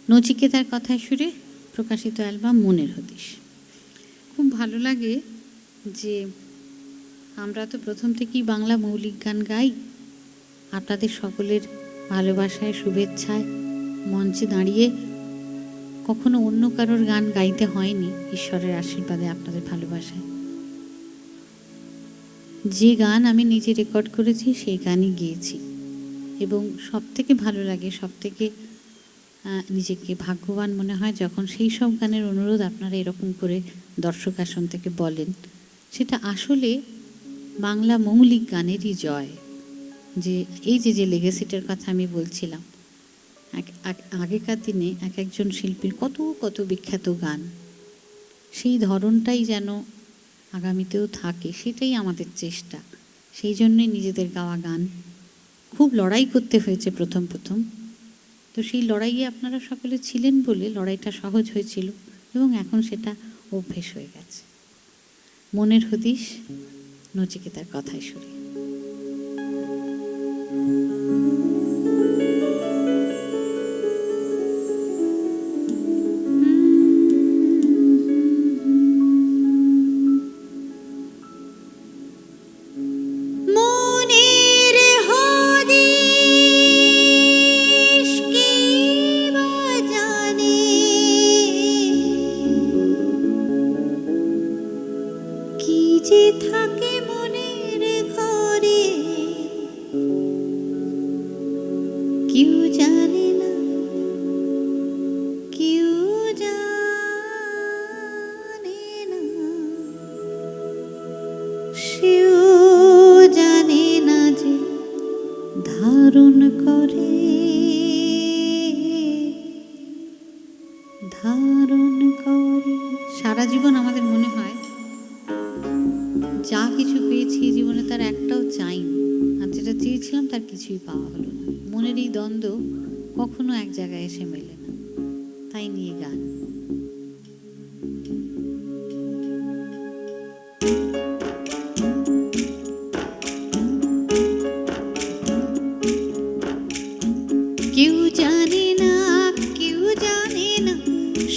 নচিকেতার কথায় সুরে প্রকাশিত অ্যালবাম মনের হদিশ। খুব ভালো লাগে যে আমরা তো প্রথম থেকেই বাংলা মৌলিক গান গাই। আপনাদের সকলের ভালোবাসায়, শুভেচ্ছায় মঞ্চে দাঁড়িয়ে কখনো অন্য কারোর গান গাইতে হয়নি। ঈশ্বরের আশীর্বাদে, আপনাদের ভালোবাসায় যে গান আমি নিজে রেকর্ড করেছি সেই গানই গেয়েছি। এবং সব থেকে ভালো লাগে, সব থেকে নিজেকে ভাগ্যবান মনে হয় যখন সেই সব গানের অনুরোধ আপনারা এরকম করে দর্শক আসন থেকে বলেন। সেটা আসলে বাংলা মৌলিক গানেরই জয়। যে এই যে লেগেসিটার কথা আমি বলছিলাম, আগেকার দিনে এক একজন শিল্পীর কত কত বিখ্যাত গান, সেই ধরনটাই যেন আগামীতেও থাকে, সেটাই আমাদের চেষ্টা। সেই জন্যই নিজেদের গাওয়া গান খুব লড়াই করতে হয়েছে প্রথম প্রথম। তো সেই লড়াইয়ে আপনারা সকলে ছিলেন বলে লড়াইটা সহজ হয়েছিল এবং এখন সেটা অভ্যেস হয়ে গেছে। মনের হদিশ, নচিকেতার কথায় সুরে। থাকে মনের ঘরে কেউ জানে না, কেউ জানে না, সেও জানে না যে ধারণ করে, ধারণ করে। সারা জীবন আমাদের মনে হয় যা কিছু পেয়েছি জীবনে তার একটাও চাইনি, আর যেটা চেয়েছিলাম তার কিছুই পাওয়া হলো না। মনের এই দ্বন্দ্ব কখনো এক জায়গায় এসে মেলে না। তাই নিয়ে গান। কেউ জানে না, কেউ জানে না,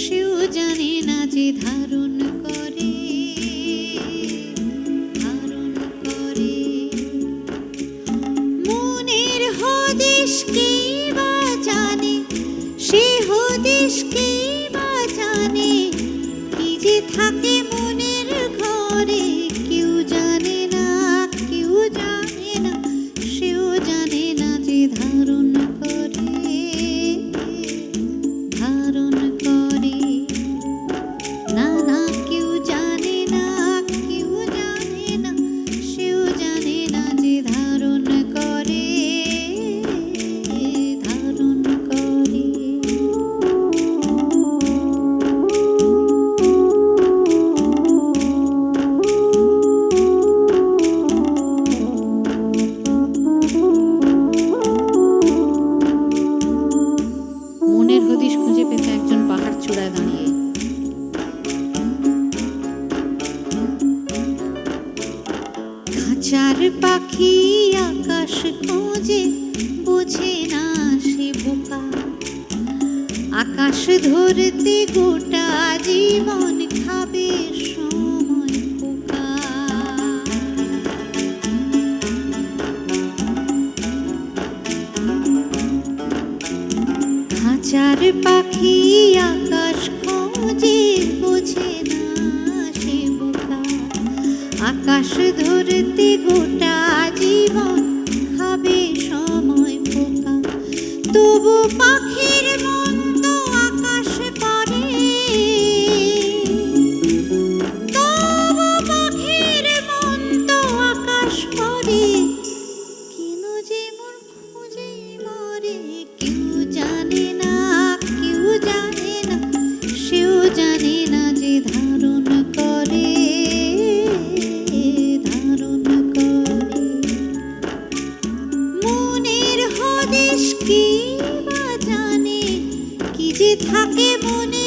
সেও জানে না যে ধারণ করে, ধারণ করে। মনের হদিশ কে বা জানে, সে হদিশ কে বা জানে, কি যে থাকে মনের ঘরে। কেউ জানে না, কেউ জানে না, সেও জানে না যে ধারণ করে, ধারণ করে। না না, কেউ জানে না, কেউ জানে না, সেও জানে না যে ধারণ করে, ধারণ করে। মনের হদিশ খুঁজে পেতে একজন পাহাড় চূড়ায় দাঁড়িয়ে খাঁচার পাখি আকাশ খোঁজে, বোঝে না সে বোকা। আকাশ ধরতে গোটা জীবন খাবে সময় পোকা। খাঁচার পাখি আকাশ খোঁজে, বোঝে না সে বোকা। আকাশ ধরতে গোটা জীবন খাবে সময় পোকা। তবু পাখির মন তো আকাশ পারে, তবু পাখির মন তো আকাশ পারে। কেন যে মন খুঁজে মরে, কেউ জানে না, কেউ জানে না, সেও জানে না যে ধারণ করে, ধারণ করে। মনের হদিশ কে বা জানে, কি যে থাকে মনে